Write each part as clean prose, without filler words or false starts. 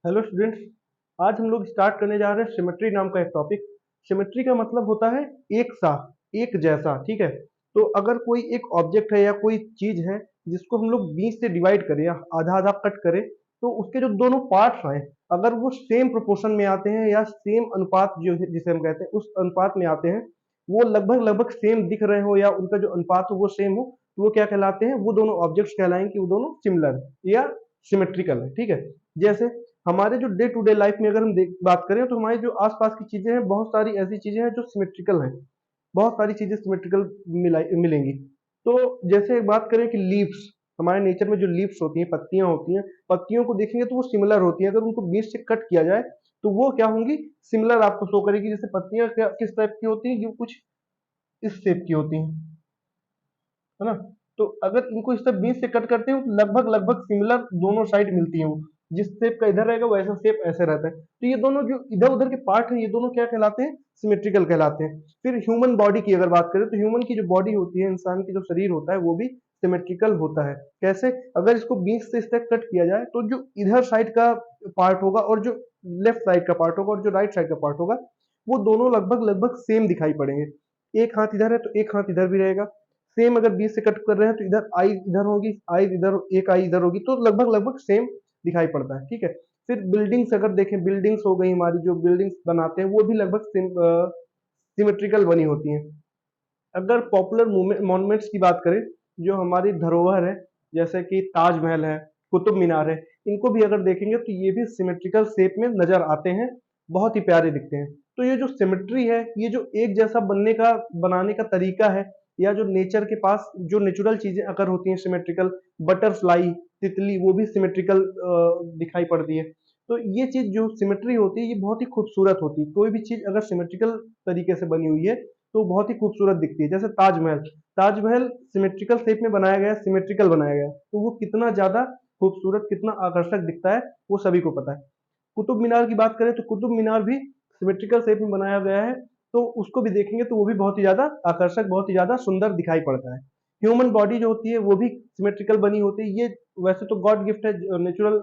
Hello students. आज हम लोग स्टार्ट करने जा रहे हैं सिमेट्री नाम का एक टॉपिक। सिमेट्री का मतलब होता है एक सा, एक जैसा। ठीक है। तो अगर कोई एक ऑब्जेक्ट है या कोई चीज है जिसको हम लोग बीच से डिवाइड करें या आधा आधा कट करें, तो उसके जो दोनों पार्ट्स हैं अगर वो सेम प्रोपोर्शन में आते हैं या सेम अनुपात जो जिसे हम कहते हैं उस अनुपात में आते हैं, वो लगभग लगभग सेम दिख रहे हो या उनका जो अनुपात हो वो सेम हो, तो वो क्या कहलाते हैं? वो दोनों ऑब्जेक्ट्स कहलाएंगे कि वो दोनों सिमिलर या सिमेट्रिकल है। ठीक है। जैसे हमारे जो डे टू डे लाइफ में अगर हम बात करें तो हमारी जो आसपास की चीजें हैं, बहुत सारी ऐसी चीजें हैं जो सिमेट्रिकल हैं। बहुत सारी चीजें सिमेट्रिकल मिलेंगी। तो जैसे एक बात करें कि लीव्स, हमारे नेचर में जो लीव्स होती हैं, पत्तियां होती हैं, पत्तियों को देखेंगे तो वो सिमिलर होती हैं। अगर उनको बीच से कट किया जाए तो वो क्या होंगी? सिमिलर आपको शो करेगी। जैसे पत्तियां किस टाइप की होती हैं? जो कुछ इस शेप की होती हैं, है ना? तो अगर इनको इस तरह बीच से कट करते हो तो लगभग लगभग सिमिलर दोनों साइड मिलती हैं। वो जिस शेप का इधर रहेगा वैसा शेप ऐसे रहता है। तो ये दोनों जो इधर उधर के पार्ट हैं ये दोनों क्या कहलाते हैं? सिमेट्रिकल कहलाते हैं। फिर ह्यूमन बॉडी की अगर बात करें तो ह्यूमन की जो बॉडी होती है, इंसान की जो शरीर होता है, वो भी सिमेट्रिकल होता है। कैसे? अगर इसको बीच से इस तरह कट किया जाए तो जो इधर साइड का पार्ट होगा और जो लेफ्ट साइड का पार्ट होगा और जो राइट साइड का पार्ट होगा, वो दोनों लगभग लगभग सेम दिखाई पड़ेंगे। एक हाथ इधर है तो एक हाथ इधर भी रहेगा। सेम अगर बीच से कट कर रहे हैं तो इधर आई इधर होगी, आई इधर, एक आई इधर होगी, तो लगभग लगभग सेम दिखाई पड़ता है। ठीक है। फिर बिल्डिंग्स अगर देखें, बिल्डिंग्स हो गई हमारी, जो बिल्डिंग्स बनाते हैं वो भी लगभग सिमेट्रिकल बनी होती हैं। अगर पॉपुलर मॉन्यूमेंट्स की बात करें, जो हमारी धरोहर है, जैसे कि ताजमहल है, कुतुब मीनार है, इनको भी अगर देखेंगे तो ये भी सिमेट्रिकल शेप में नजर आते हैं। बहुत ही प्यारे दिखते हैं। तो ये जो सिमेट्री है, ये जो एक जैसा बनाने का तरीका है, या जो नेचर के पास जो नेचुरल चीजें अगर होती हैं सिमेट्रिकल, बटरफ्लाई, तितली, वो भी सिमेट्रिकल दिखाई पड़ती है। तो ये चीज जो सिमेट्री होती है ये बहुत ही खूबसूरत होती है। कोई भी चीज अगर सिमेट्रिकल तरीके से बनी हुई है तो बहुत ही खूबसूरत दिखती है। जैसे ताजमहल, ताजमहल सिमेट्रिकल शेप में बनाया गया है, सिमेट्रिकल बनाया गया है, तो वो कितना ज्यादा खूबसूरत, कितना आकर्षक दिखता है, वो सभी को पता है। कुतुब मीनार की बात करें तो कुतुब मीनार भी सिमेट्रिकल शेप में बनाया गया है, तो उसको भी देखेंगे तो वो भी बहुत ही ज्यादा आकर्षक, बहुत ही ज्यादा सुंदर दिखाई पड़ता है। ह्यूमन बॉडी जो होती है वो भी सिमेट्रिकल बनी होती है। ये वैसे तो गॉड गिफ्ट है, नेचुरल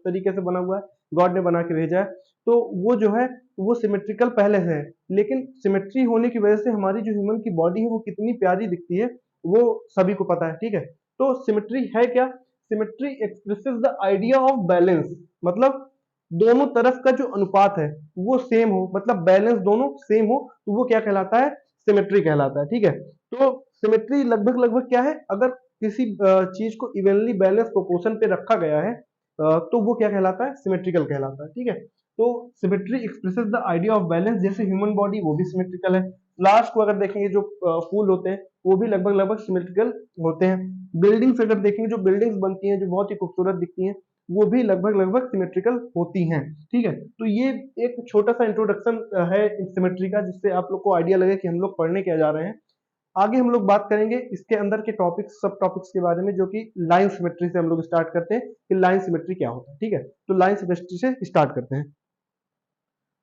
तरीके से बना हुआ है, गॉड ने बना के भेजा है। तो वो जो है वो सिमेट्रिकल पहले से है, लेकिन सिमेट्री होने की वजह से हमारी जो ह्यूमन की बॉडी है वो कितनी प्यारी दिखती है, वो सभी को पता है। ठीक है। तो सिमेट्री है क्या? Symmetry expresses the idea of balance. मतलब दोनों तरफ का जो अनुपात है वो सेम हो, मतलब बैलेंस दोनों सेम हो, तो वो क्या कहलाता है? सिमेट्री कहलाता है। ठीक है। तो सिमेट्री लगभग लगभग क्या है? अगर किसी चीज को इवनली बैलेंस प्रोपोर्शन पे रखा गया है, तो वो क्या कहलाता है? सिमेट्रिकल कहलाता है। ठीक है। तो symmetry expresses the idea of balance. जैसे ह्यूमन बॉडी वो भी सिमेट्रिकल है। फ्लावर्स को अगर देखेंगे, जो फूल होते हैं, वो भी लगभग लगभग सिमेट्रिकल होते हैं। बिल्डिंग्स अगर देखेंगे, जो बिल्डिंग्स बनती हैं जो बहुत ही खूबसूरत दिखती हैं, वो भी लगभग लगभग सिमेट्रिकल होती हैं। ठीक है। तो ये एक छोटा सा इंट्रोडक्शन है सिमेट्री का, जिससे आप लोग को आइडिया लगे कि हम लोग पढ़ने क्या जा रहे हैं। आगे हम लोग बात करेंगे इसके अंदर के टॉपिक्स, सब टॉपिक्स के बारे में, जो कि लाइन सिमेट्री से हम लोग स्टार्ट करते हैं कि लाइन सिमेट्री क्या होता है। ठीक है। तो लाइन सिमेट्री से स्टार्ट करते हैं।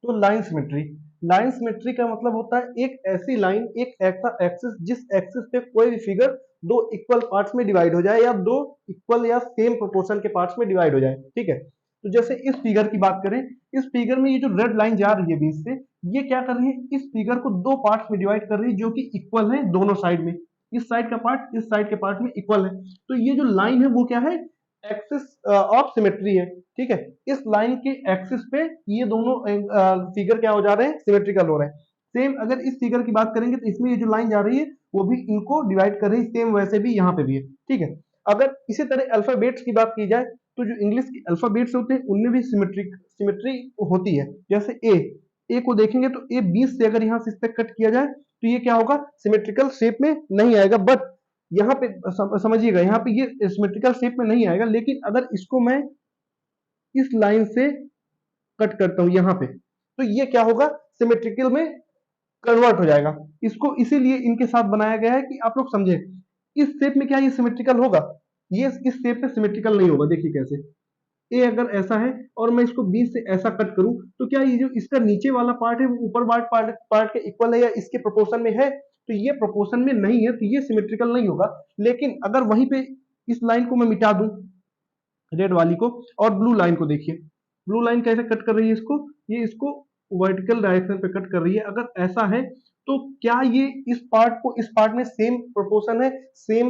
तो लाइन सिमेट्री का मतलब होता है एक ऐसी लाइन, एक ऐसा एक्सिस, जिस एक्सिस पे कोई भी फिगर दो इक्वल पार्ट्स में डिवाइड हो जाए या दो इक्वल या सेम प्रोपोर्शन के पार्ट्स में डिवाइड हो जाए। ठीक है। तो जैसे इस फिगर की बात करें, इस फिगर में ये जो रेड लाइन जा रही है बीच से, ये क्या कर रही है? इस फिगर को दो पार्ट्स में डिवाइड कर रही है जो कि इक्वल है दोनों साइड में। इस साइड का पार्ट इस साइड के पार्ट में इक्वल है। तो ये जो लाइन है वो क्या है? एक्सिस ऑफ सिमेट्री है। ठीक है। इस लाइन के एक्सिस पे ये दोनों फिगर क्या हो जा रहे हैं? सिमेट्रिकल हो रहे हैं। सेम अगर इस फिगर की बात करेंगे तो इसमें ये जो लाइन जा रही है वो भी इनको डिवाइड कर रही है, सेम वैसे भी यहाँ पे भी है। ठीक है। अगर इसी तरह अल्फाबेट्स की बात की जाए तो जो इंग्लिश के अल्फाबेट्स होते हैं उनमें भी सिमेट्री होती है। जैसे ए को देखेंगे तो ए 20 से अगर यहाँ से इस तक कट किया जाए तो ये क्या होगा? सिमेट्रिकल शेप में नहीं आएगा। बट यहाँ पे समझिएगा, यहाँ पे ये सिमेट्रिकल शेप में नहीं आएगा, लेकिन अगर इसको मैं इस लाइन से कट करता हूं यहाँ पे, तो ये क्या होगा? सिमेट्रिकल में कन्वर्ट हो जाएगा। इसको इसीलिए इनके साथ बनाया गया है कि आप लोग समझे। इस शेप में क्या ये सिमेट्रिकल होगा? ये इस शेप में सिमेट्रिकल नहीं होगा। देखिए कैसे, ए अगर ऐसा है और मैं इसको बीच से ऐसा कट करूं, तो क्या ये जो इसका नीचे वाला पार्ट है वो ऊपर पार्ट के इक्वल है या इसके प्रोपोर्शन में है? तो ये प्रोपोर्शन में नहीं है, तो ये सिमेट्रिकल नहीं होगा। लेकिन अगर वहीं पे इस लाइन को मैं मिटा दूं, रेड वाली को, और ब्लू लाइन को देखिए, ब्लू लाइन कैसे कट कर रही है इसको, ये इसको वर्टिकल डायरेक्शन पे कट कर रही है। अगर ऐसा है तो क्या ये इस पार्ट को इस पार्ट में सेम प्रोपोर्शन है, सेम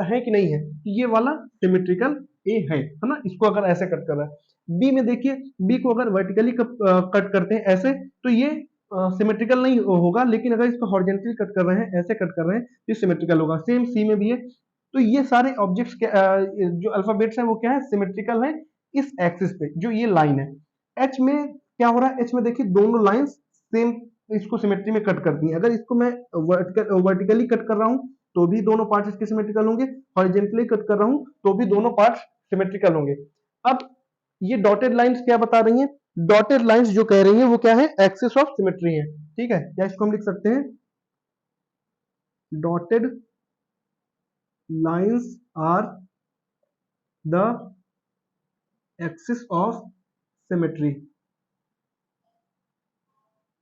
है कि नहीं है, ये वाला सिमेट्रिकल ए है ना। इसको अगर ऐसे कट कर रहा है। बी में देखिए, बी को अगर वर्टिकली कट करते हैं ऐसे तो ये सिमेट्रिकल नहीं होगा, लेकिन अगर इसको हॉरिजॉन्टली कट कर रहे हैं, ऐसे कट कर रहे हैं, तो ये सिमेट्रिकल होगा। सेम सी में भी है। तो ये सारे ऑब्जेक्ट्स के जो अल्फाबेट्स हैं वो क्या है, सिमेट्रिकल है इस एक्सिस पे, जो ये लाइन है। एच में क्या हो रहा है, एच में देखिए दोनों लाइंस सेम इसको सिमेट्री में कट करती हैं। अगर इसको मैं वर्टिकली कट कर रहा हूं तो भी दोनों पार्ट इसके सिमेट्रिकल होंगे, हॉरिजॉन्टली कट कर रहा हूं तो भी दोनों पार्ट सिमेट्रिकल होंगे। अब ये डॉटेड लाइंस क्या बता रही हैं, डॉटेड लाइंस जो कह रही हैं वो क्या है, एक्सिस ऑफ सिमेट्री है। ठीक है, या इसको हम लिख सकते हैं dotted lines are the axis of symmetry.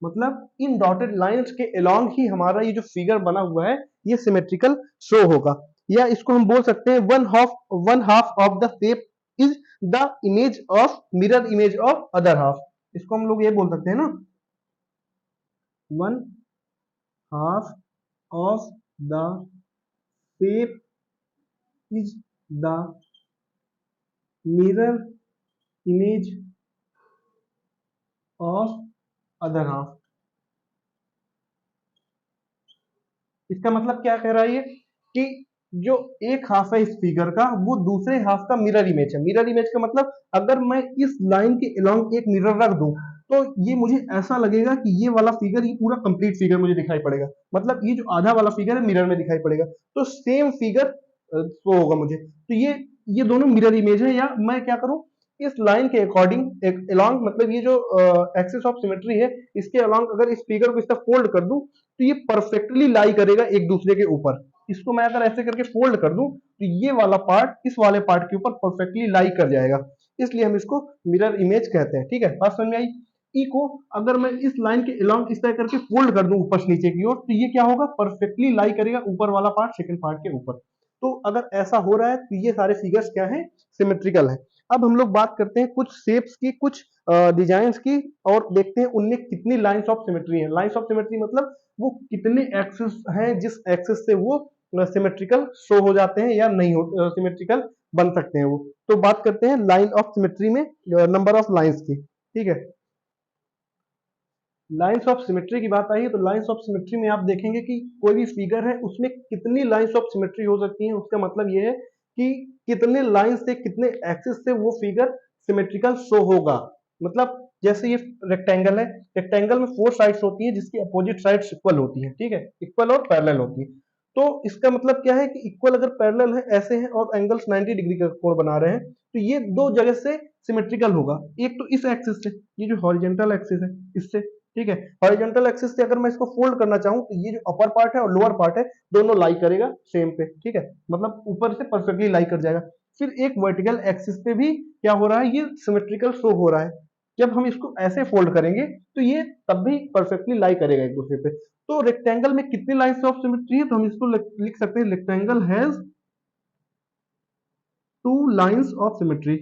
मतलब इन डॉटेड लाइंस के अलोंग ही हमारा ये जो फिगर बना हुआ है ये सिमेट्रिकल शो होगा। या इसको हम बोल सकते हैं one half of the shape is the image of mirror image of other half. इसको हम लोग ये बोल सकते हैं ना, one half of the shape is the mirror image of other half. इसका मतलब क्या कह रहा है ये, कि जो एक हाफ है इस फिगर का वो दूसरे हाफ का मिरर इमेज है। मिरर इमेज का मतलब अगर मैं इस लाइन के अलोंग एक मिरर रख दूं तो ये मुझे ऐसा लगेगा कि ये वाला फिगर, ये पूरा कंप्लीट फिगर मुझे दिखाई पड़ेगा। मतलब ये जो आधा वाला फिगर है मिरर में दिखाई पड़ेगा, तो सेम फिगर शो होगा मुझे। तो ये दोनों मिरर इमेज है। या मैं क्या करूं, इस लाइन के अकॉर्डिंग एक अलोंग, मतलब ये जो एक्सिस ऑफ सिमेट्री है इसके अलोंग अगर इस फिगर को इस तरह फोल्ड कर दूं तो ये परफेक्टली लाई करेगा एक दूसरे के ऊपर। इसको मैं अगर ऐसे करके फोल्ड कर दूं तो ये वाला पार्ट इस वाले पार्ट के ऊपर परफेक्टली लाई कर जाएगा, इसलिए हम इसको मिरर इमेज कहते हैं। ठीक है, बात समझ में आई। ई को अगर मैं इस लाइन के अलोंग इस तरह करके फोल्ड कर दूं ऊपर से नीचे की ओर तो ये क्या होगा, परफेक्टली लाई करेगा ऊपर वाला पार्ट सेकंड पार्ट के ऊपर। तो अगर ऐसा हो रहा है तो ये सारे फिगर्स क्या है, सिमेट्रिकल है। अब हम लोग बात करते हैं कुछ शेप्स की, कुछ डिजाइंस की, और देखते हैं उनमें कितनी लाइंस ऑफ सिमेट्री है। लाइंस ऑफ सिमेट्री मतलब वो कितने एक्सिस हैं जिस एक्सिस से वो सिमेट्रिकल शो हो जाते हैं या नहीं हो सिमेट्रिकल बन सकते हैं वो। तो बात करते हैं लाइन ऑफ सिमेट्री में नंबर ऑफ लाइंस की। ठीक है, लाइंस ऑफ सिमेट्री की बात आई है तो लाइंस ऑफ सिमेट्री में आप देखेंगे कि कोई भी फिगर है उसमें कितनी लाइंस ऑफ सिमेट्री हो सकती हैं। उसका मतलब ये है कि कितने लाइन से, कितने एक्सिस से वो फिगर सिमेट्रिकल शो होगा। मतलब जैसे ये रेक्टेंगल है, रेक्टेंगल में 4 साइड्स होती हैं जिसकी अपोजिट साइड्स इक्वल होती हैं। ठीक है, इक्वल और पैरेलल होती है। तो इसका मतलब क्या है कि इक्वल अगर पैरेलल है ऐसे हैं और एंगल्स 90 डिग्री का कोण बना रहे हैं तो ये दो जगह से सिमेट्रिकल होगा। एक तो इस एक्सिस से, ये जो हॉरिजॉन्टल एक्सिस है इससे। ठीक है, हॉरिजॉन्टल एक्सिस से अगर मैं इसको फोल्ड करना चाहूं तो ये जो अपर पार्ट है और लोअर पार्ट है दोनों लाई करेगा सेम पे। ठीक है, मतलब ऊपर से परफेक्टली लाई कर जाएगा। फिर एक वर्टिकल एक्सिस पे भी क्या हो रहा है, ये सिमेट्रिकल शो हो रहा है। जब हम इसको ऐसे फोल्ड करेंगे तो ये तब भी परफेक्टली लाई करेगा एक दूसरे पे। तो रेक्टेंगल में कितनी लाइंस ऑफ सिमेट्री है, तो हम इसको लिख सकते हैं rectangle has 2 lines of symmetry.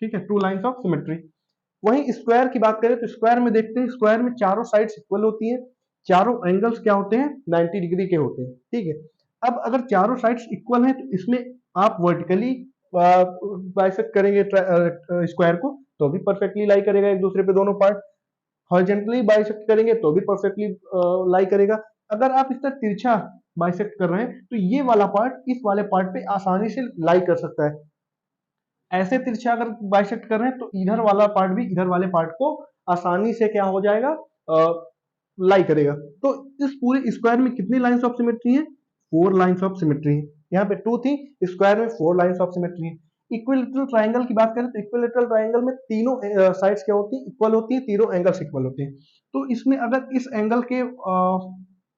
ठीक है, 2 लाइंस ऑफ सिमेट्री। वहीं स्क्वायर की बात करें तो स्क्वायर में देखते हैं, स्क्वायर में चारों साइड्स इक्वल होती हैं, चारों एंगल्स क्या होते हैं, 90 डिग्री के होते हैं। ठीक है, अब अगर चारों साइड्स इक्वल हैं तो इसमें आप वर्टिकली बाइसेक्ट करेंगे स्क्वायर को तो भी परफेक्टली लाई करेगा एक दूसरे पे दोनों पार्ट। हॉरिजॉन्टली बाइसेक्ट करेंगे तो भी परफेक्टली लाई करेगा। अगर आप इस तरह तिरछा बाइसेक्ट कर रहे हैं तो ये वाला पार्ट इस वाले पार्ट पे आसानी से लाई कर सकता है। ऐसे तिरछा अगर बाइसेक्ट कर रहे हैं तो इधर वाला पार्ट भी इधर वाले पार्ट को आसानी से क्या हो जाएगा, लाई करेगा। तो इस पूरे स्क्वायर में कितनी लाइंस ऑफ सिमेट्री है, 4 लाइंस ऑफ सिमेट्री है। यहाँ पे 2 थी, स्क्वायर में 4 लाइंस ऑफ सिमेट्री है। इक्विलेटरल ट्राइंगल की बात करें तो इक्विलेटरल ट्राइंगल में तीनों साइड्स क्या होती है, इक्वल होती है, तीनों एंगल्स इक्वल होते हैं। तो इसमें अगर इस एंगल के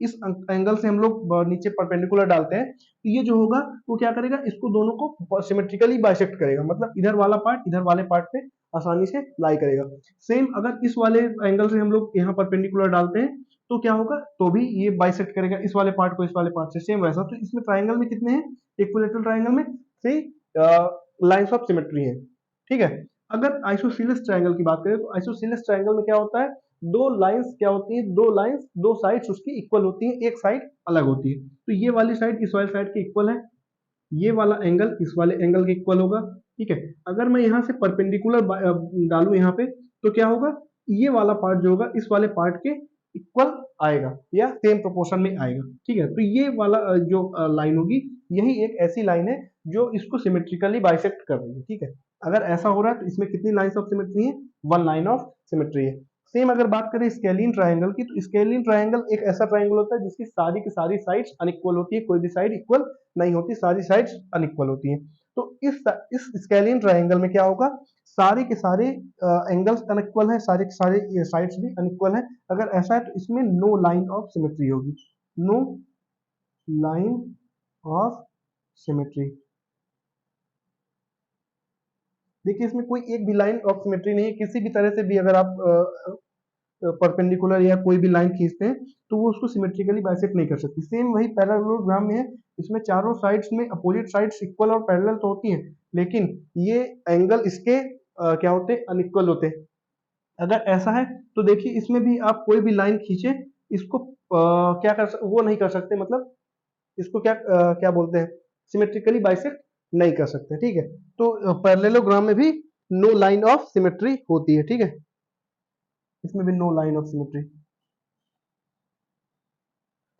इस एंगल से हम लोग नीचे परपेंडिकुलर डालते हैं तो ये जो होगा वो क्या करेगा, इसको दोनों को सिमेट्रिकली बाइसेक्ट करेगा। मतलब इधर वाला पार्ट इधर वाले पार्ट पे आसानी से लाई करेगा। सेम अगर इस वाले एंगल से हम लोग यहाँ परपेंडिकुलर डालते हैं तो क्या होगा, तो भी ये बाइसेक्ट करेगा इस वाले पार्ट को इस वाले पार्ट से, सेम वैसा। तो इसमें ट्राइंगल में कितने हैं, इक्विलेटरल ट्रायंगल में 3 लाइंस ऑफ सिमेट्री है, ठीक है। अगर आइसोसेलेस ट्रायंगल की बात करें तो आइसोसेलेस ट्रायंगल में क्या होता है, दो लाइंस क्या होती है, दो लाइंस दो साइड्स उसकी इक्वल होती है, एक साइड अलग होती है। तो ये वाली साइड इस वाली साइड के इक्वल है, ये वाला एंगल इस वाले एंगल के इक्वल होगा, ठीक है। अगर मैं यहाँ से परपेंडिकुलर डालू यहाँ पे तो क्या होगा, ये वाला पार्ट जो होगा इस वाले पार्ट के इक्वल आएगा या सेम प्रोपोर्शन में आएगा, ठीक है। तो ये वाला जो लाइन होगी यही एक ऐसी लाइन है जो इसको सिमेट्रिकली बाइसेक्ट कर रही है, ठीक है। अगर ऐसा हो रहा है तो इसमें कितनी लाइंस ऑफ सिमेट्री है, 1 लाइन ऑफ सिमेट्री है। सेम अगर बात करें स्केलिन ट्रायंगल की, तो स्केलिन ट्रायंगल एक ऐसा ट्रायंगल होता है जिसकी सारी की सारी साइड्स अनइक्वल होती है, कोई भी साइड इक्वल नहीं होती, सारी साइड्स अनइक्वल होती हैं। तो इस स्केलिन ट्रायंगल में क्या होगा, सारे के सारे एंगल्स अनइक्वल है, सारे के सारे साइड्स भी अनइक्वल है। अगर ऐसा है तो इसमें नो लाइन ऑफ सिमेट्री होगी, नो लाइन ऑफ सिमेट्री। देखिए इसमें कोई एक भी लाइन ऑफ सिमेट्री नहीं है, किसी भी तरह से भी अगर आप परपेंडिकुलर या कोई भी लाइन खींचते हैं तो वो उसको सिमेट्रिकली बाइसेक्ट नहीं कर सकती। सेम वही पैरेललोग्राम में है, इसमें चारों साइड्स में अपोजिट साइड्स इक्वल और पैरेलल तो होती हैं, लेकिन ये एंगल इसके क्या होते हैं, अनइक्वल होते हैं। अगर ऐसा है तो देखिए इसमें भी आप कोई भी लाइन खींचे, इसको क्या वो नहीं कर सकते, मतलब इसको क्या बोलते हैं, सिमेट्रिकली बाइसेक्ट नहीं कर सकते, ठीक है। तो पैरेललोग्राम में भी नो लाइन ऑफ सिमेट्री होती है, ठीक है, इसमें भी नो लाइन ऑफ सिमेट्री,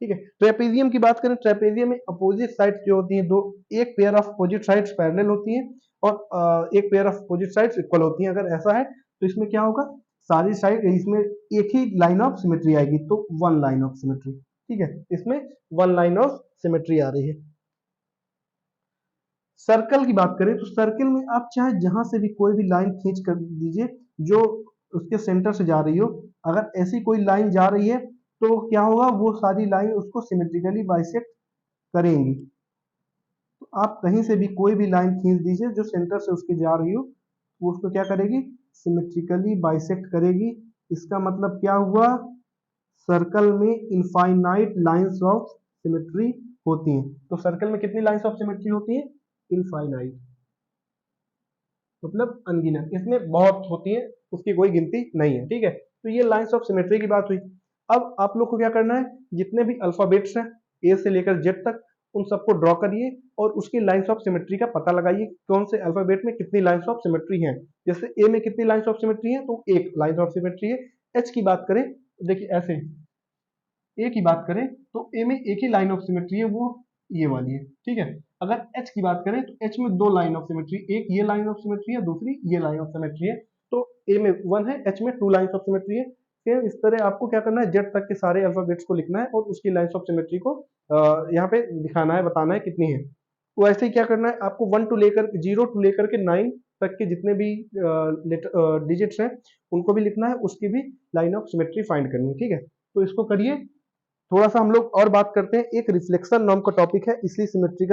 ठीक है। ट्रेपेजियम की बात करें, ट्रेपेजियम में अपोजिट साइड्स जो होती हैं दो, एक pair of opposite sides parallel होती हैं और एक pair of opposite sides equal होती हैं। अगर ऐसा है तो इसमें क्या होगा, सारी साइड इसमें एक ही लाइन ऑफ सिमेट्री आएगी, तो 1 लाइन ऑफ सिमेट्री, ठीक है, इसमें 1 लाइन ऑफ सिमेट्री आ रही है। सर्कल की बात करें तो सर्कल में आप चाहे जहां से भी कोई भी लाइन खींच कर दीजिए जो उसके सेंटर से जा रही हो, अगर ऐसी कोई लाइन जा रही है तो क्या होगा, वो सारी लाइन उसको सिमेट्रिकली बाइसेक्ट करेंगी। तो आप कहीं से भी कोई भी लाइन खींच दीजिए जो सेंटर से उसकी जा रही हो, वो उसको क्या करेगी, सिमेट्रिकली बाइसेक्ट करेगी। इसका मतलब क्या हुआ, सर्कल में इनफाइनाइट लाइंस ऑफ सिमेट्री होती हैं। तो सर्कल में कितनी लाइंस ऑफ सिमेट्री होती हैं, इनफाइनाइट, मतलब अनगिनत, इसमें बहुत होती है, उसकी कोई गिनती नहीं है, ठीक है। तो ये लाइंस ऑफ सिमेट्री की बात हुई। अब आप लोग को क्या करना है, जितने भी अल्फाबेट्स हैं ए से लेकर जेड तक, उन सबको ड्रॉ करिए और उसकी लाइंस ऑफ सिमेट्री का पता लगाइए, कौन से अल्फाबेट में कितनी लाइंस ऑफ सिमेट्री हैं। जैसे ए में कितनी लाइंस ऑफ सिमेट्री है, तो एक लाइन ऑफ सिमेट्री है। एच की बात करें, देखिए ऐसे ए की बात करें तो ए में एक ही लाइन ऑफ सिमेट्री है, वो ये वाली है, ठीक है। अगर एच की बात करें तो एच में 2 लाइन ऑफ सिमेट्री, एक ये लाइन ऑफ सिमेट्री है, दूसरी ये लाइन ऑफ सिमेट्री है। तो ए में 1 है, एच में 2 लाइन्स ऑफ सिमेट्री है। फिर इस तरह आपको क्या करना है, जेड तक के सारे अल्फाबेट्स को लिखना है और उसकी लाइन्स ऑफ सिमेट्री को यहाँ पे दिखाना है, बताना है कितनी है। तो ऐसे ही क्या करना है आपको, 1 टू लेकर 0 टू लेकर के 9 तक के जितने भी डिजिट्स हैं उनको भी लिखना है, उसकी भी लाइन ऑफ सिमेट्री फाइंड करनी है, ठीक है। तो इसको करिए। थोड़ा सा हम लोग और बात करते हैं, एक रिफ्लेक्शन नाम का टॉपिक है, इसलिए सिमेट्री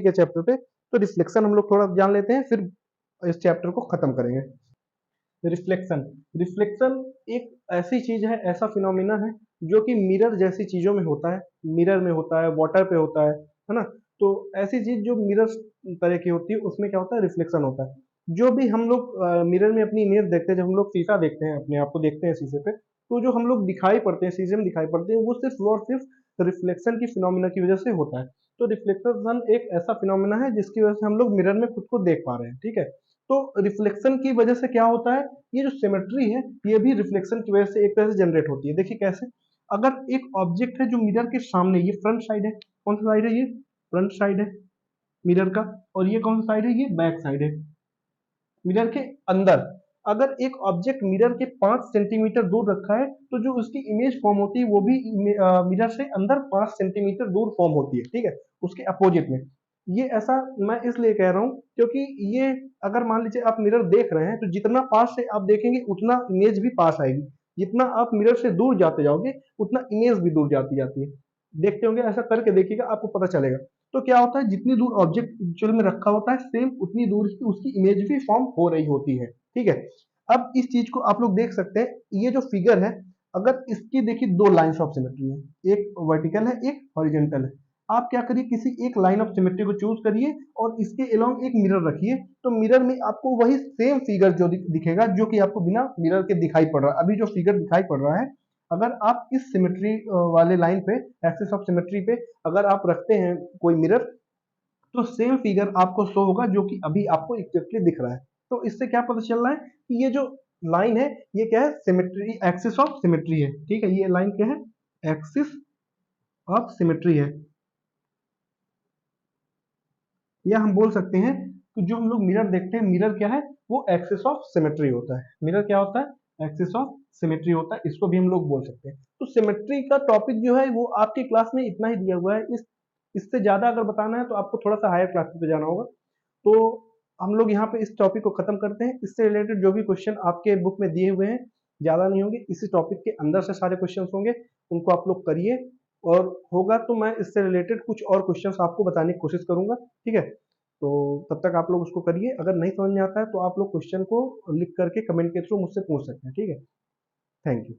के चैप्टर पे, तो रिफ्लेक्शन हम लोग थोड़ा जान लेते हैं, फिर इस चैप्टर को खत्म करेंगे। रिफ्लेक्शन, रिफ्लेक्शन एक ऐसी चीज है, ऐसा फिनोमिना है जो कि मिरर जैसी चीजों में होता है, मिरर में होता है, वाटर पे होता है ना। तो ऐसी चीज जो मिरर तरह की होती है उसमें क्या होता है, रिफ्लेक्शन होता है। जो भी हम लोग मिरर में अपनी इमेज देखते हैं, जब हम लोग शीशा देखते हैं, अपने आप को देखते हैं शीशे पे, तो जो हम लोग दिखाई पड़ते हैं, शीशे में दिखाई पड़ते हैं, वो सिर्फ और सिर्फ रिफ्लेक्शन की फिनोमिना की वजह से होता है। तो रिफ्लेक्शन एक ऐसा फिनोमिना है जिसकी वजह से हम लोग मिरर में खुद को देख पा रहे हैं, ठीक है। तो रिफ्लेक्शन की वजह से क्या होता है, ये जो सिमेट्री है ये भी रिफ्लेक्शन की वजह से एक तरह से जनरेट होती है। देखिए कैसे, अगर एक ऑब्जेक्ट है जो मिरर के सामने, ये फ्रंट साइड है, कौन सा साइड है, ये फ्रंट साइड है मिरर का, और ये कौन सा साइड है, ये बैक साइड है मिरर के अंदर। अगर एक ऑब्जेक्ट मिरर के 5 सेंटीमीटर दूर रखा है तो जो उसकी इमेज फॉर्म होती है वो भी मिरर से अंदर 5 सेंटीमीटर दूर फॉर्म होती है, ठीक है, उसके अपोजिट में। ये ऐसा मैं इसलिए कह रहा हूँ क्योंकि ये, अगर मान लीजिए आप मिरर देख रहे हैं तो जितना पास से आप देखेंगे उतना इमेज भी पास आएगी, जितना आप मिरर से दूर जाते जाओगे उतना इमेज भी दूर जाती जाती है। देखते होंगे, ऐसा करके देखिएगा आपको पता चलेगा। तो क्या होता है, जितनी दूर ऑब्जेक्ट एक्चुअल में रखा होता है सेम उतनी दूर की उसकी इमेज भी फॉर्म हो रही होती है, ठीक है। अब इस चीज को आप लोग देख सकते हैं, ये जो फिगर है, अगर इसकी देखिए 2 लाइंस ऑफ सिमेट्री है, एक वर्टिकल है एक हॉरिजेंटल है। आप क्या करिए, किसी एक लाइन ऑफ सिमेट्री को चूज करिए और इसके अलोंग एक मिरर रखिए, तो मिरर में आपको वही सेम फिगर जो दिखेगा जो कि आपको बिना मिरर के दिखाई पड़ रहा है। अभी जो फिगर दिखाई पड़ रहा है, अगर आप इस सिमेट्री वाले लाइन पे, एक्सिस ऑफ सिमेट्री पे अगर आप रखते हैं कोई मिरर, तो सेम फिगर आपको शो होगा जो कि अभी आपको एग्जैक्टली दिख रहा है। तो इससे क्या पता चल रहा है कि ये जो लाइन है ये क्या है, सिमेट्री, एक्सिस ऑफ सिमेट्री है। ठीक है, ये लाइन क्या है, एक्सिस ऑफ सिमेट्री है। या हम बोल सकते हैं कि जो हम लोग मिरर देखते हैं, मिरर क्या है, वो एक्सिस ऑफ सिमेट्री होता है। मिरर क्या होता है, एक्सिस ऑफ सिमेट्री होता है, इसको भी हम लोग बोल सकते हैं। तो सिमेट्री का टॉपिक जो है वो आपकी क्लास में इतना ही दिया हुआ है। इससे ज्यादा अगर बताना है तो आपको थोड़ा सा हायर क्लासेस पे जाना होगा। तो हम लोग यहाँ पे इस टॉपिक को खत्म करते हैं। इससे रिलेटेड जो भी क्वेश्चन आपके बुक में दिए हुए हैं, ज्यादा नहीं होंगे, इसी टॉपिक के अंदर से सारे क्वेश्चन होंगे, उनको आप लोग करिए। और होगा तो मैं इससे रिलेटेड कुछ और क्वेश्चंस आपको बताने की कोशिश करूंगा। ठीक है, तो तब तक आप लोग उसको करिए। अगर नहीं समझ में आता है तो आप लोग क्वेश्चन को लिख करके कमेंट के थ्रू मुझसे पूछ सकते हैं। ठीक है, थैंक यू।